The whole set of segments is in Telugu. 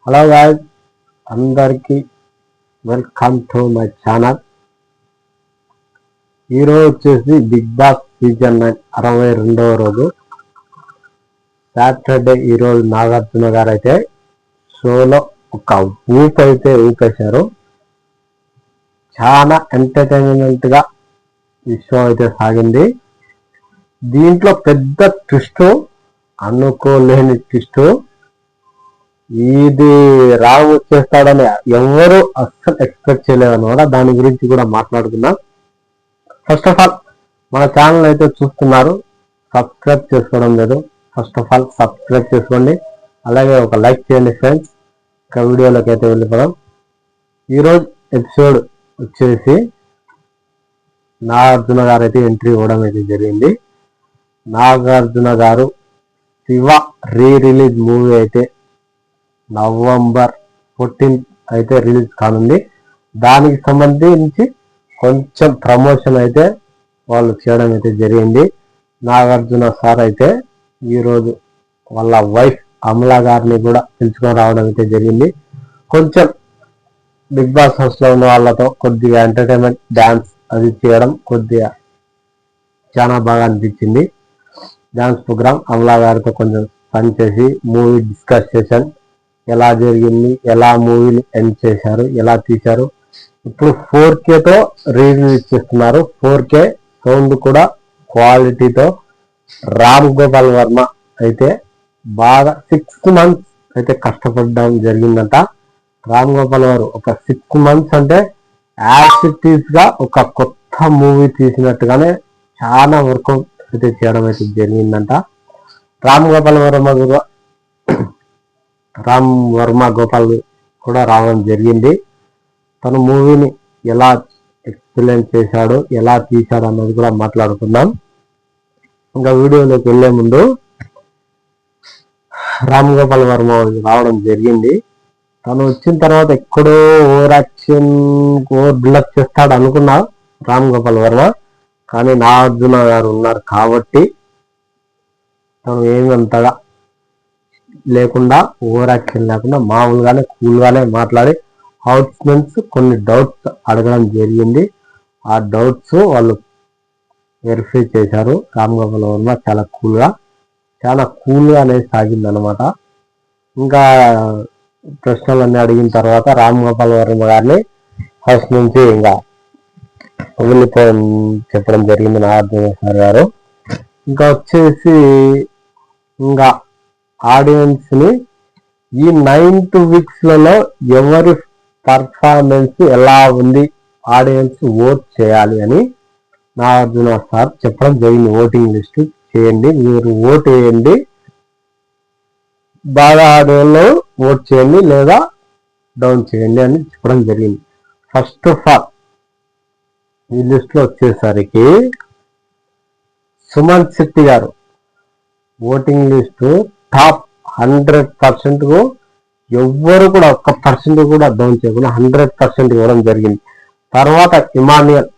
హలో గాయ్స్, అందరికీ వెల్కమ్ టు మై ఛానల్. ఈరోజు వచ్చేసి బిగ్ బాస్ సీజన్ 9 62వ రోజు సాటర్డే. ఈరోజు నాగార్జున గారు అయితే షోలో ఒక ఊపేశారు. చాలా ఎంటర్టైన్మెంట్ గా ఈ షో అయితే సాగింది. దీంట్లో పెద్ద ట్విస్ట్, అనుకోలేని ట్విస్ట్, ఇది రావు వచ్చేస్తాడని ఎవరు అస్సలు ఎక్స్పెక్ట్ చేయలేదు అనమాట. దాని గురించి కూడా మాట్లాడుకుందాం. ఫస్ట్ ఆఫ్ ఆల్ మన ఛానల్ అయితే చూస్తున్నారు, సబ్స్క్రైబ్ చేసుకోవడం లేదు. ఫస్ట్ ఆఫ్ ఆల్ సబ్స్క్రైబ్ చేసుకోండి, అలాగే ఒక లైక్ చేయండి ఫ్రెండ్స్. ఇక వీడియోలోకి అయితే వెళ్ళిపోదాం. ఈరోజు ఎపిసోడ్ వచ్చేసి నాగార్జున గారు అయితే ఎంట్రీ ఇవ్వడం అయితే జరిగింది. నాగార్జున గారు శివ రిలీజ్ మూవీ అయితే November 14th అయితే రిలీజ్ కానుంది. దానికి సంబంధించి కొంచెం ప్రమోషన్ అయితే వాళ్ళు చేయడం అయితే జరిగింది. నాగార్జున సార్ అయితే ఈరోజు వాళ్ళ వైఫ్ అమలా గారిని కూడా పిలుచుకొని రావడం అయితే జరిగింది. కొంచెం బిగ్ బాస్ హౌస్ లో ఉన్న వాళ్ళతో కొద్దిగా ఎంటర్టైన్మెంట్, డాన్స్ అది చేయడం కొద్దిగా చాలా బాగా అనిపించింది. డాన్స్ ప్రోగ్రామ్ అమలా గారితో కొంచెం పని చేసి మూవీ డిస్కస్ చేశాను. ఎలా జరిగింది, ఎలా మూవీని ఎండ్ చేశారు, ఎలా తీశారు. ఇప్పుడు 4Kతో రిలీజ్ చేస్తున్నారు. 4K సౌండ్ కూడా క్వాలిటీతో. రామ్ గోపాల్ వర్మ అయితే బాగా 6 months అయితే కష్టపడడం జరిగిందంట. రామ్ గోపాల్ వర్మ ఒక 6 months అంటే యాక్టివిటీస్ గా ఒక కొత్త మూవీ తీసినట్టుగానే చాలా వర్క్ అయితే చేయడం అయితే జరిగిందంట. రామ్ వర్మ గోపాల్ కూడా రావడం జరిగింది. తను మూవీని ఎలా ఎక్స్ప్లెయిన్ చేశాడు, ఎలా తీశాడు అన్నది కూడా మాట్లాడుకుందాం. ఇంకా వీడియోలోకి వెళ్లే ముందు రామ్ గోపాల్ వర్మ రావడం జరిగింది. తను వచ్చిన తర్వాత ఎక్కడో ఓవర్ బిల్డప్ చేస్తాడు అనుకున్నా రామ్ గోపాల్ వర్మ. కానీ నాగార్జున గారు ఉన్నారు కాబట్టి తను ఏమంతగా లేకుండా, ఓవర్ యాక్షన్ లేకుండా మామూలుగానే కూల్గానే మాట్లాడి హౌస్మెంట్స్ కొన్ని డౌట్స్ అడగడం జరిగింది. ఆ డౌట్స్ వాళ్ళు వెరిఫై చేశారు. రామ్ గోపాల్ వర్మ చాలా కూల్గా అనేది సాగింది అనమాట. ఇంకా ప్రశ్నలన్నీ అడిగిన తర్వాత రామ్ గోపాల్ వర్మ గారిని హౌస్ నుంచి ఇంకా వెళ్ళిపోయి చెప్పడం జరిగింది నాగార్జున సార్ గారు. ఇంకా వచ్చేసి ఇంకా ఆడియన్స్ ని ఈ 9th weeks లలో ఎవరి పర్ఫార్మెన్స్ ఎలా ఉంది, ఆడియన్స్ ఓట్ చేయాలి అని నాగార్జున సార్ చెప్పడం జరిగింది. ఓటింగ్ లిస్ట్ చేయండి, మీరు ఓట్ వేయండి, బాగా ఆడియోలో ఓట్ చేయండి లేదా డౌన్ చేయండి అని చెప్పడం జరిగింది. ఫస్ట్ ఆఫ్ ఆల్ ఈ లిస్ట్ లో వచ్చేసరికి సుమన్ శెట్టి గారు ఓటింగ్ లిస్ట్ టాప్ 100% కు ఎవ్వరు కూడా 1% కూడా డౌన్ చేయకుండా 100% ఇవ్వడం జరిగింది. తర్వాత ఇమాన్యుయల్,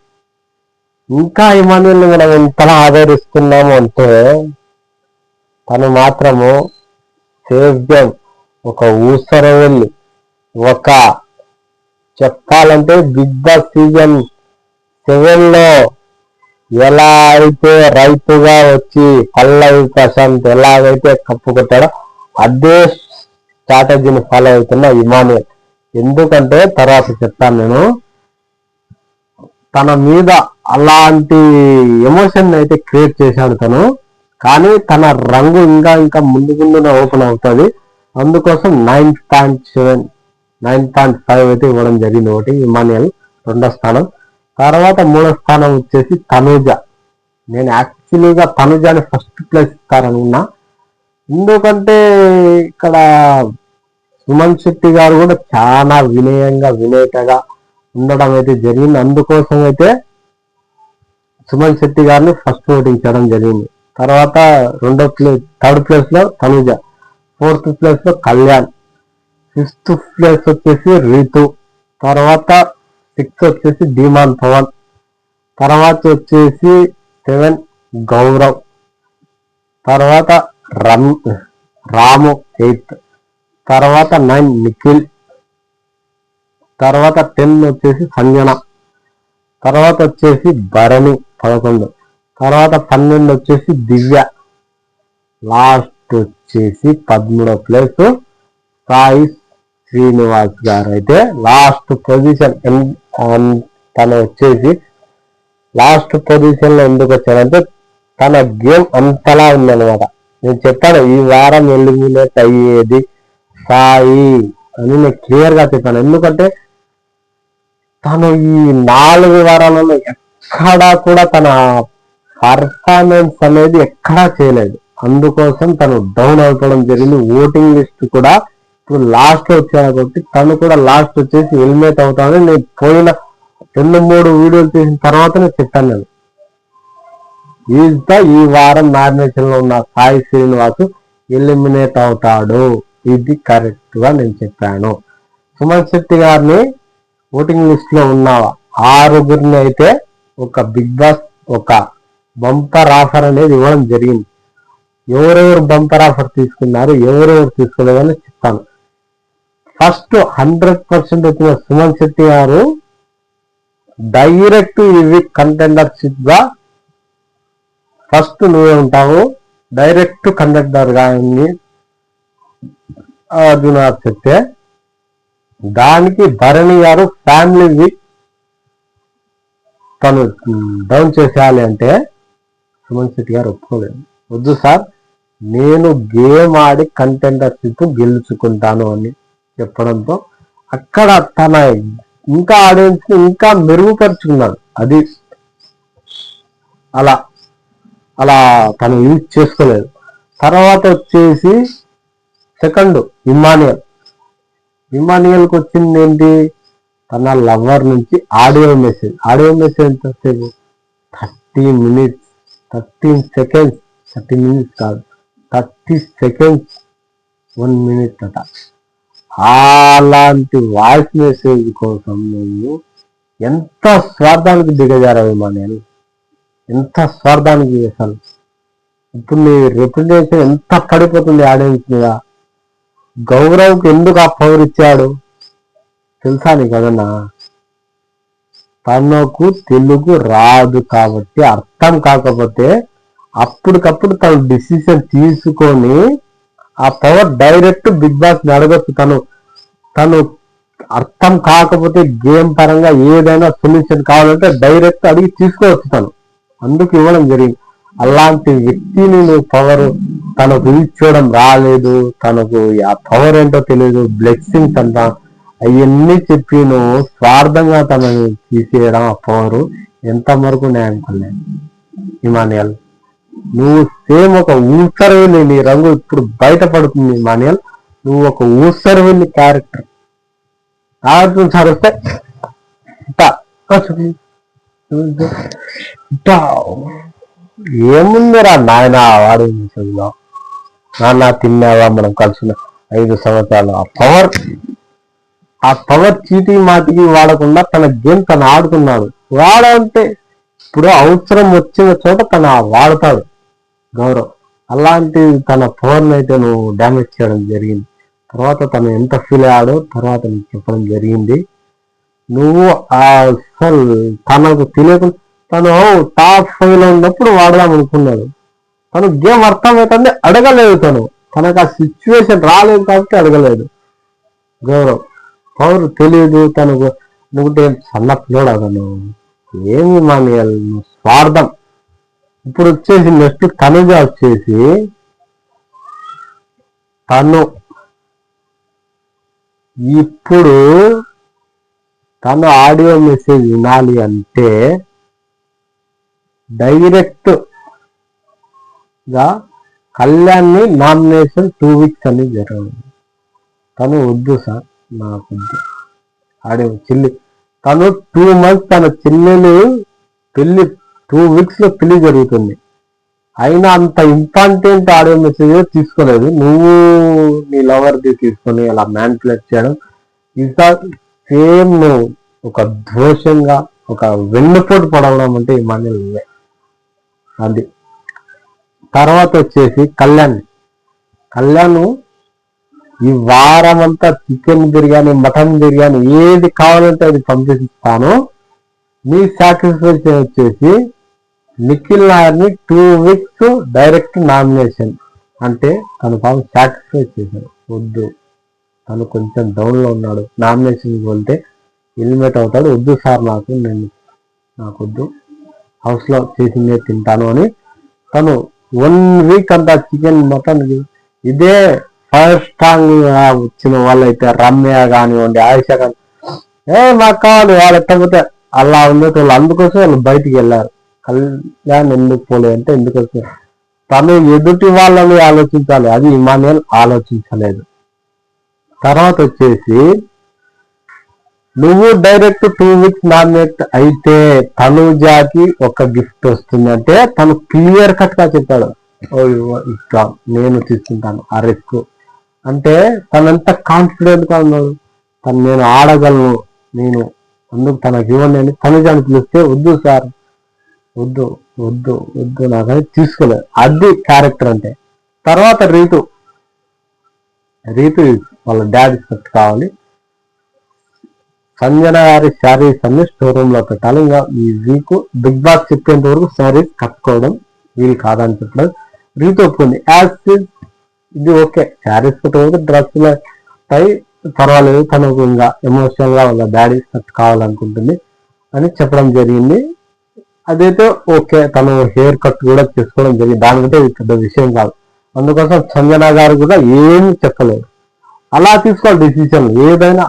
ఇంకా ఇమాన్యుయల్ మనం ఎంతలా ఆదరిస్తున్నాము అంటే తను మాత్రము సేఫ్ గేమ్, ఒక ఊసరవెల్లి, ఒక చెప్పాలంటే బిగ్ బాస్ సీజన్ 7 లో ఎలా అయితే రైతుగా వచ్చి పల్లవి ప్రశాంత్ ఎలాగైతే కప్పు కొట్టాడో అదే స్ట్రాటజీని ఫాలో అవుతున్న ఇమాన్యుయల్. ఎందుకంటే తర్వాత చెప్తాను నేను. తన మీద అలాంటి ఎమోషన్ అయితే క్రియేట్ చేశాడు తను. కానీ తన రంగు ఇంకా ముందున ఓపెన్ అవుతుంది. అందుకోసం 9.7 9.5 అయితే ఇవ్వడం జరిగింది ఒకటి ఇమాన్యుయల్, 2వ స్థానం. తర్వాత 3వ స్థానం వచ్చేసి తనూజ. నేను యాక్చువల్గా తనూజని ఫస్ట్ ప్లేస్ ఇస్తారనుకున్నా. ఎందుకంటే ఇక్కడ సుమన్ శెట్టి గారు కూడా చాలా వినయటగా ఉండడం అయితే జరిగింది. అందుకోసం అయితే సుమన్ శెట్టి గారిని ఫస్ట్ ఓటింగ్ చేయడం జరిగింది. తర్వాత థర్డ్ ప్లేస్ లో తనూజ, 4th ప్లేస్ లో కళ్యాణ్, 5th ప్లేస్ వచ్చేసి రీతు, తర్వాత 6 వచ్చేసి ధీమాన్ పవన్, తర్వాత వచ్చేసి 7 గౌరవ్, తర్వాత రాము 8th, తర్వాత 9 నిఖిల్, తర్వాత 10 వచ్చేసి సంజన, తర్వాత వచ్చేసి భరణి 11, తర్వాత 12 వచ్చేసి దివ్య, లాస్ట్ వచ్చేసి 13వ ప్లేస్ సాయి శ్రీనివాస్ గారు అయితే లాస్ట్ పొజిషన్. తను వచ్చేసి లాస్ట్ పొజిషన్ లో ఎందుకు వచ్చాడంటే తన గేమ్ అంతలా ఉందన్నమాట. నేను చెప్పాను ఈ వారం ఎలిమినేట్ అయ్యేది సాయి అని నేను క్లియర్ గా చెప్పాను. ఎందుకంటే తను ఈ 4 వారాలలో ఎక్కడా కూడా తన పర్ఫార్మెన్స్ అనేది ఎక్కడా చేయలేదు. అందుకోసం తను డౌన్ అయిపోవడం జరిగింది. ఓటింగ్ లిస్ట్ కూడా ఇప్పుడు లాస్ట్ లో వచ్చాడు కాబట్టి తను కూడా లాస్ట్ వచ్చేసి ఎలిమినేట్ అవుతానని నేను పోయిన 2-3 వీడియోలు చేసిన తర్వాత నేను చెప్పాను. ఈ వారం నామినేషన్ లో ఉన్న సాయి శ్రీనివాస్ ఎలిమినేట్ అవుతాడు, ఇది కరెక్ట్ గా నేను చెప్పాను. సుమన్ శెట్టి గారిని ఓటింగ్ లిస్ట్ లో ఉన్న 6 అయితే ఒక బిగ్ బాస్ ఒక బంపర్ ఆఫర్ అనేది ఇవ్వడం జరిగింది. ఎవరెవరు బంపర్ ఆఫర్ తీసుకున్నారు, ఎవరెవరు తీసుకోలేదని చెప్తాను. ఫస్ట్ 100% వచ్చిన సుమన్ శెట్టి గారు డైరెక్ట్ ఇవి కంటెండర్షిప్ గా ఫస్ట్ నువ్వే ఉంటావు, డైరెక్ట్ కంటెండర్ గా అర్జున చెప్తే దానికి భరణి గారు ఫ్యామిలీ వీక్ తను డౌన్ చేసేయాలి అంటే సుమన్ శెట్టి గారు ఒప్పుకోలేదు. వద్దు సార్, నేను గేమ్ ఆడి కంటెండర్షిప్ గెలుచుకుంటాను అని చెప్పడంతో అక్కడ తన ఇంకా ఆడియన్స్ ఇంకా మెరుగుపరుచుకున్నాడు. అది అలా అలా తను యూజ్ చేసుకోలేదు. తర్వాత వచ్చేసి సెకండ్ ఇమానియల్కి వచ్చింది ఏంటి, తన లవర్ నుంచి ఆడియో మెసేజ్ ఎంతసేపు 30 minutes 13 seconds 30 minutes కాదు 30 seconds 1 minute అట. అలాంటి వాయిస్ మెసేజ్ కోసం నువ్వు ఎంత స్వార్థానికి దిగజారావు ఇమానియల్, ఎంత స్వార్థానికి అసలు. ఇప్పుడు నీ రెప్యుటేషన్ ఎంత పడిపోతుంది ఆడియన్స్ మీద. గౌరవ్కి ఎందుకు ఆ పవర్ ఇచ్చాడు తెలుసా నీకు కదన్నా? తనకు తెలుగు రాదు కాబట్టి, అర్థం కాకపోతే అప్పటికప్పుడు తను డిసిషన్ తీసుకొని ఆ పవర్ డైరెక్ట్ బిగ్ బాస్ అడగచ్చు. తను అర్థం కాకపోతే గేమ్ పరంగా ఏదైనా సొల్యూషన్ కావాలంటే డైరెక్ట్ అడిగి తీసుకోవచ్చు తను, అందుకు ఇవ్వడం జరిగింది. అలాంటి వ్యక్తిని నువ్వు పవర్ తనకు ఇచ్చడం రాలేదు, తనకు ఆ పవర్ ఏంటో తెలియదు, బ్లెస్సింగ్స్ అంట అవన్నీ చెప్పి నువ్వు స్వార్థంగా తనని తీసేయడం ఆ పవర్ ఎంతవరకు న్యాయం కలేదు ఇమానియల్. నువ్వు సేమ్ ఒక ఊసరవెల్లి, నీ రంగు ఇప్పుడు బయటపడుతుంది ఇమానియల్. నువ్వు ఒక ఊసరవెల్లి క్యారెక్టర్. ఆడుతుంది సార్ వస్తే ఏముందిరా నాయన వాడు నాన్న తిన్నావా మనం కలిసిన 5 సంవత్సరాలు. ఆ పవర్ చీటీ మాటికి వాడకుండా తన గేమ్ తను ఆడుతున్నాడు. వాడంటే ఇప్పుడు అవసరం వచ్చిన చోట తను వాడతాడు గౌరవ్. అలాంటి తన పవర్ని అయితే నువ్వు డ్యామేజ్ చేయడం జరిగింది. తర్వాత తను ఎంత ఫీల్ అయ్యాడో తర్వాత నీకు చెప్పడం జరిగింది. నువ్వు అసలు తనకు తెలియకుండా తను టాప్ 5 లో ఉన్నప్పుడు వాడదాం అనుకున్నాడు. తను గేమ్ అర్థమవుతుంది అడగలేదు, తనకు ఆ సిచ్యువేషన్ రాలేదు కాబట్టి అడగలేదు. గౌరవ్ పవర్ తెలియదు తనకు. నువ్వు సన్న పిల్లడు అతను ఏమి మానేయాలి స్వార్థం. ఇప్పుడు వచ్చేసి నెక్స్ట్ తనుగా వచ్చేసి తను ఇప్పుడు తను ఆడియో మెసేజ్ వినాలి అంటే డైరెక్ట్ గా కళ్యాణ్ని నామినేషన్ 2 weeks అని జరగదు. తను వద్దు సార్, నాకు వద్దు ఆడియో చెల్లి. తను 2 months తన చెల్లెలు పెళ్లి 2 weeks లో పెళ్లి జరుగుతుంది. అయినా అంత ఇంపార్టెంట్ ఆడియో మెసేజ్ తీసుకోలేదు. నువ్వు నీ లవర్ది తీసుకొని అలా మ్యానిపులేట్ చేయడం ఇంకా సేమ్ నువ్వు ఒక దోషంగా ఒక వెన్నుపోటు పడవడం అంటే ఈ మాన్యులే అది. తర్వాత వచ్చేసి కళ్యాణ్ ఈ వారం అంతా చికెన్ బిర్యానీ, మటన్ బిర్యానీ ఏది కావాలంటే అది పంపిస్తాను. మీ సాక్రిఫైస్ వచ్చేసి నిఖిల్ నాయర్ని 2 weeks డైరెక్ట్ నామినేషన్. అంటే తను పాపం సాక్రిఫైస్ చేశాడు. వద్దు, తను కొంచెం డౌన్ లో ఉన్నాడు, నామినేషన్కి వెళ్తే ఎలిమినేట్ అవుతాడు, వద్దు సార్ నాకొద్దు, హౌస్ లో చేసిందే తింటాను అని తను 1 week అంతా చికెన్, మటన్. ఇదే ఫైర్ స్ట్రాంగ్ వచ్చిన వాళ్ళైతే రమ్య కానివ్వండి, ఆయుష కానీ మాకు కావాలి వాళ్ళు ఎట్టకపోతే అలా ఉండేటోళ్ళు. అందుకోసం వాళ్ళు బయటికి వెళ్ళారు. కళ్యాణ్ ఎందుకు పోలే అంటే ఎందుకోసం తను ఎదుటి వాళ్ళని ఆలోచించాలి, అది ఇమాన్యుయల్ ఆలోచించలేదు. తర్వాత వచ్చేసి నువ్వు డైరెక్ట్ 2 weeks నామినేట్ అయితే తనుజాకి ఒక గిఫ్ట్ వస్తుంది అంటే తను క్లియర్ కట్ గా చెప్పాడు, ఇట్లా నేను తీసుకుంటాను ఆ రిస్క్ అంటే. తనంత కాన్ఫిడెంట్ గా ఉన్నాడు, నేను ఆడగలను, నేను అందుకు తనకి ఇవ్వండి అని తనుజాని పిలిస్తే వద్దు సార్, వద్దు వద్దు వద్దు నాకని తీసుకోలేదు. అది క్యారెక్టర్ అంటే. తర్వాత రీతు వాళ్ళ డాడీ సెట్ కావాలి, సంజన గారి శారీస్ అన్ని స్టోర్ రూమ్ లో పెట్టాలి. ఇంకా ఈ వీక్ బిగ్ బాస్ చెప్పేంత వరకు శారీస్ కట్టుకోవడం వీలు కాదని చెప్పడం రీతు ఒప్పుకుంది. ఇది ఓకే, శారీస్ పెట్టే డ్రెస్సులు అయి పర్వాలేదు, తనకు ఇంకా ఎమోషనల్ గా వాళ్ళ డాడీ సెట్ కావాలనుకుంటుంది అని చెప్పడం జరిగింది. అదైతే ఓకే, తను హెయిర్ కట్ కూడా చేసుకోవడం జరిగింది, దానికంటే ఇది పెద్ద విషయం కాదు. అందుకోసం సంజన గారు కూడా ఏమి చెప్పలేదు. అలా తీసుకోవాలి డిసిషన్, ఏదైనా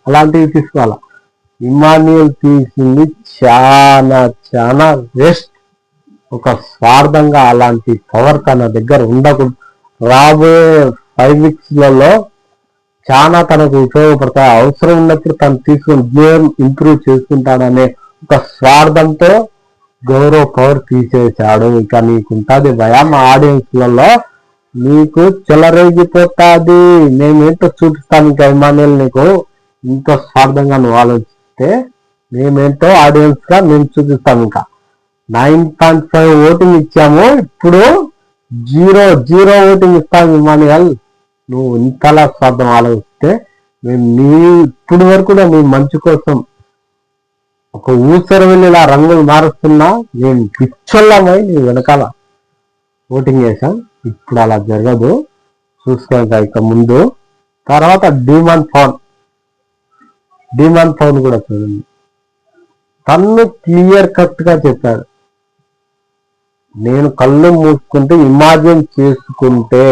అలాంటివి తీసుకోవాలా. ఇమాన్యుయల్ తీసింది చాలా వేస్ట్. ఒక స్వార్థంగా అలాంటి పవర్ తన దగ్గర ఉండకూడదు. రాబోయే 5 weeks చాలా తనకు ఉపయోగపడతాయి. అవసరం ఉన్నప్పుడు తను తీసుకుని గేమ్ ఇంప్రూవ్ చేసుకుంటాడనే ఒక స్వార్థంతో గౌరవ పవర్ తీసేశాడు. ఇక నీకుంటుంది భయం, ఆడియన్స్లలో నీకు చెలరేగిపోతాది. మేమేంటో చూపిస్తాను ఇంకా ఇమాన్యుయల్, నీకు ఇంత స్వార్థంగా నువ్వు ఆలోచిస్తే మేమేంటో ఆడియన్స్ గా మేము చూపిస్తాం. ఇంకా 9.5 ఓటింగ్ ఇచ్చాము, ఇప్పుడు 0 ఓటింగ్ ఇస్తాం ఇమాన్యుయల్. నువ్వు ఇంతలా స్వార్థం ఆలోచిస్తే మేము ఇప్పుడు వరకు కూడా నీ మంచి కోసం ఒక ఊసర వెళ్ళి ఇలా రంగులు మారుస్తున్నా నేను పిచ్చోళ్ళమై నీ వెనకాల ఓటింగ్ చేశాం. ఇప్పుడు అలా జరగదు, చూసుకోక ఇక ముందు. తర్వాత డిమాండ్ ఫోన్ కూడా చూడండి, తను క్లియర్ కట్ గా చెప్పాడు, నేను కళ్ళు మూసుకుంటే ఇమాజిన్ చేసుకుంటే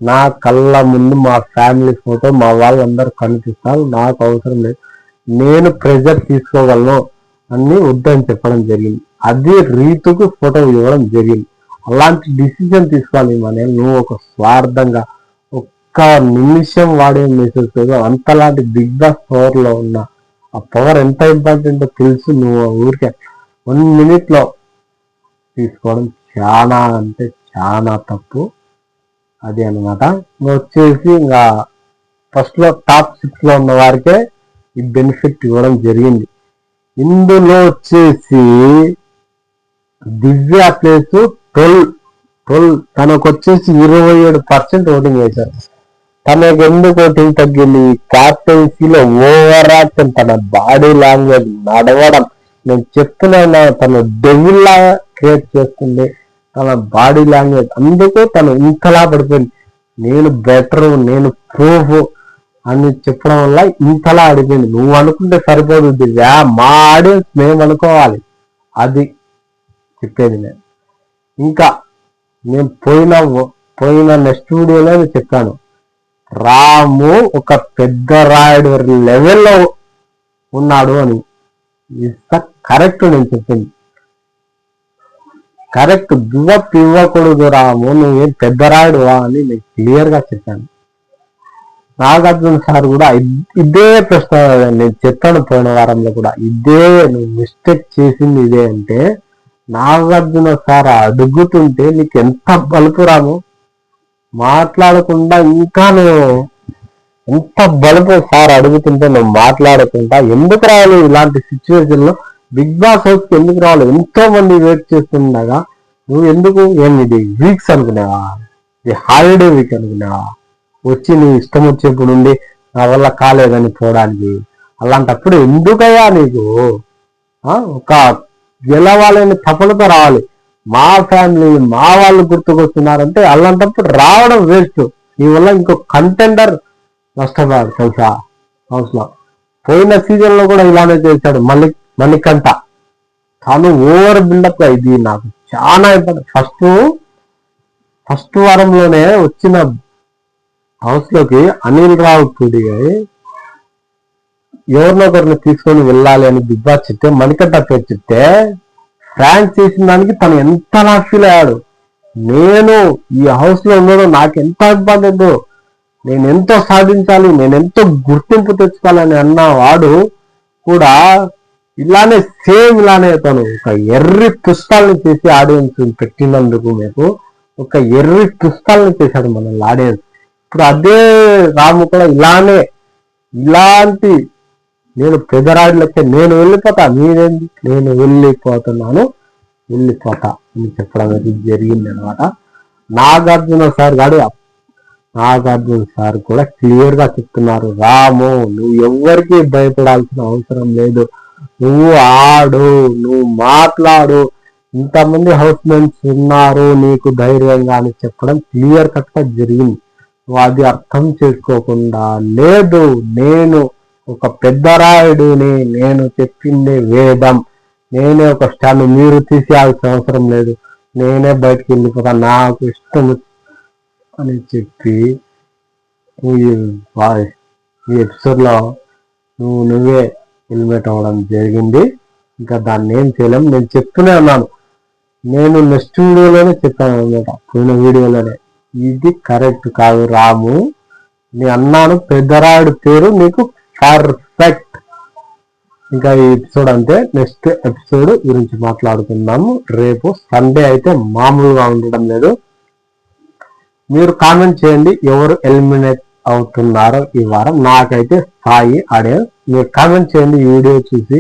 నా కళ్ళ ముందు మా ఫ్యామిలీ ఫోటో మా వాళ్ళందరూ కనిపిస్తారు, నాకు అవసరం లేదు, నేను ప్రెజర్ తీసుకోగలను అని వద్దని చెప్పడం జరిగింది. అది రీతుకు ఫోటో ఇవ్వడం జరిగింది. అలాంటి డిసిజన్ తీసుకోవాలి మన. నువ్వు ఒక స్వార్థంగా ఒక్క నిమిషం వాడే మెసేజ్ అంతలాంటి బిగ్ బాస్ పవర్ లో ఉన్న ఆ పవర్ ఎంత ఇంపార్టెంటో తెలుసు. నువ్వు ఊరికే 1 minute లో తీసుకోవడం చాలా అంటే చాలా తప్పు. అది అనమాట. వచ్చేసి ఇంకా ఫస్ట్ లో టాప్ 6 లో ఉన్న వారికే ఈ బెనిఫిట్ ఇవ్వడం జరిగింది. ఇందులో వచ్చేసి దివ్య ప్లేస్ 12 తనకు వచ్చేసి 27% ఓటింగ్ వేశారు. తనకు ఎందుకు ఓటింగ్ తగ్గింది? క్యాప్టెన్సీలో ఓవర్ యాక్షన్, తన బాడీ లాంగ్వేజ్, నడవడం, నేను చెప్తున్నా తను డెవిల్ లాగా క్రియేట్ చేస్తుంది తన బాడీ లాంగ్వేజ్. అందుకు తను ఇంతలా పడిపోయింది. నేను బెటర్, నేను ప్రూఫ్ అని చెప్పడం వల్ల ఇంతలా అడిగింది. నువ్వు అనుకుంటే సరిపోదు దివ్య, మా ఆడియన్స్ మేము అనుకోవాలి, అది చెప్పేది నేను. ఇంకా నేను పోయిన నెక్స్ట్ వీడియోలో చెప్పాను, రాము ఒక పెద్ద రాయుడు లెవెల్లో ఉన్నాడు అని. కరెక్ట్, నేను చెప్పింది కరెక్ట్. గివప్ ఇవ్వకూడదు రాము, నువ్వేం పెద్ద రాయుడువా అని నేను క్లియర్ గా చెప్పాను. నాగార్జున సార్ కూడా ఇదే ప్రశ్న నేను చెప్పాను పోయిన వారంలో కూడా, ఇదే నువ్వు మిస్టేక్ చేసింది ఇదే అంటే నాగార్జున సార్ అడుగుతుంటే నీకు ఎంత బలుపు రాము, మాట్లాడకుండా ఇంకా నువ్వు ఎంత బలుపు. సార్ అడుగుతుంటే నువ్వు మాట్లాడకుండా ఎందుకు రావాలి? ఇలాంటి సిచ్యువేషన్ లో బిగ్ బాస్ హౌస్ కి ఎందుకు రావాలి? ఎంతో మంది వెయిట్ చేస్తుండగా నువ్వు ఎందుకు? ఇది వీక్స్ అనుకునేవా? ఇది హాలిడే వీక్ అనుకునేవా? వచ్చి నీ ఇష్టం వచ్చేప్పుడు ఉండి నా వల్ల కాలేదని పోవడానికి. అలాంటప్పుడు ఎందుకయ్యా నీకు ఒక గెలవాలని తపనతో రావాలి. మా ఫ్యామిలీ మా వాళ్ళు గుర్తుకొస్తున్నారంటే అలాంటప్పుడు రావడం వేస్ట్. నీ వల్ల ఇంకో కంటెండర్ నష్టపోయాడు తెలుసా హౌస్ లో. పోయిన సీజన్ లో కూడా ఇలానే చేశాడు మణికంఠ. తను ఓవర్ బిల్డప్ గా ఇది నాకు చాలా ఇబ్బంది. ఫస్ట్ వారంలోనే వచ్చిన హౌస్ లోకి అనిల్ రావిపూడి ఎవరినొకరిని తీసుకొని వెళ్ళాలి అని బిగ్ బాస్ చెప్తే మణికంఠ పేరు చెప్తే ఫ్రాంక్ చేసిన దానికి తను ఎంతలా ఫీల్ అయ్యాడు. నేను ఈ హౌస్ లో ఉండడం నాకు ఎంత ఇబ్బంది, నేను ఎంతో సాధించాలి, నేను ఎంతో గుర్తింపు తెచ్చుకోవాలని అన్న వాడు కూడా ఇలానే సేమ్ ఇలానే తను ఒక ఎర్రి పుస్తకాలను చేసి ఆడియన్స్ పెట్టినందుకు మీకు ఒక ఎర్రి పుస్తకాలను చేశాడు మనల్ని ఆడియన్స్. ఇప్పుడు అదే రాము కూడా ఇలాంటి నేను పెదరాడిలకే నేను వెళ్ళిపోతా, మీరేంటి నేను వెళ్ళిపోతా అని చెప్పడం అనేది జరిగింది అనమాట. నాగార్జున సార్ కూడా క్లియర్ గా చెప్తున్నారు, రాము నువ్వు ఎవరికి భయపడాల్సిన అవసరం లేదు, నువ్వు ఆడు, నువ్వు మాట్లాడు, ఇంతమంది హౌస్ మేట్స్ ఉన్నారు నీకు ధైర్యంగా అని చెప్పడం క్లియర్ కట్ గా జరిగింది. నువ్వు అది అర్థం చేసుకోకుండా లేదు నేను ఒక పెద్దరాయుడిని, నేను చెప్పిందే వేదం, నేనే ఒక స్టాండ్, మీరు తీసేయాల్సిన అవసరం లేదు, నేనే బయటకు వెళ్ళిపోతా నాకు ఇష్టం అని చెప్పి ఈ ఎపిసోడ్ లో నువ్వే ఎలిమినేట్ అవ్వడం జరిగింది. ఇంకా దాన్ని ఏం చేయలేము. నేను చెప్తూనే ఉన్నాను, నేను నెక్స్ట్ వీడియోలోనే చెప్పాను అనమాట, పోయిన వీడియోలోనే ఇది కరెక్ట్ కాదు రాము నీ అన్నాను, పెద్దరాయుడు పేరు నీకు పర్ఫెక్ట్. ఇంకా ఈ ఎపిసోడ్ అంటే నెక్స్ట్ ఎపిసోడ్ గురించి మాట్లాడుకుందాము. రేపు సండే అయితే మామూలుగా ఉండడం లేదు. మీరు కామెంట్ చేయండి ఎవరు ఎలిమినేట్ అవుతున్నారో ఈ వారం. నాకైతే సాయి ఆడియన్స్. మీరు కామెంట్ చేయండి ఈ వీడియో చూసి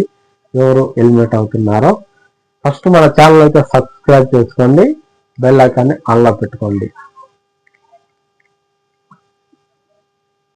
ఎవరు ఎలిమినేట్ అవుతున్నారో. ఫస్ట్ మన ఛానల్ అయితే సబ్స్క్రైబ్ చేసుకోండి, బెల్ ఐకాన్ని ఆన్లో పెట్టుకోండి.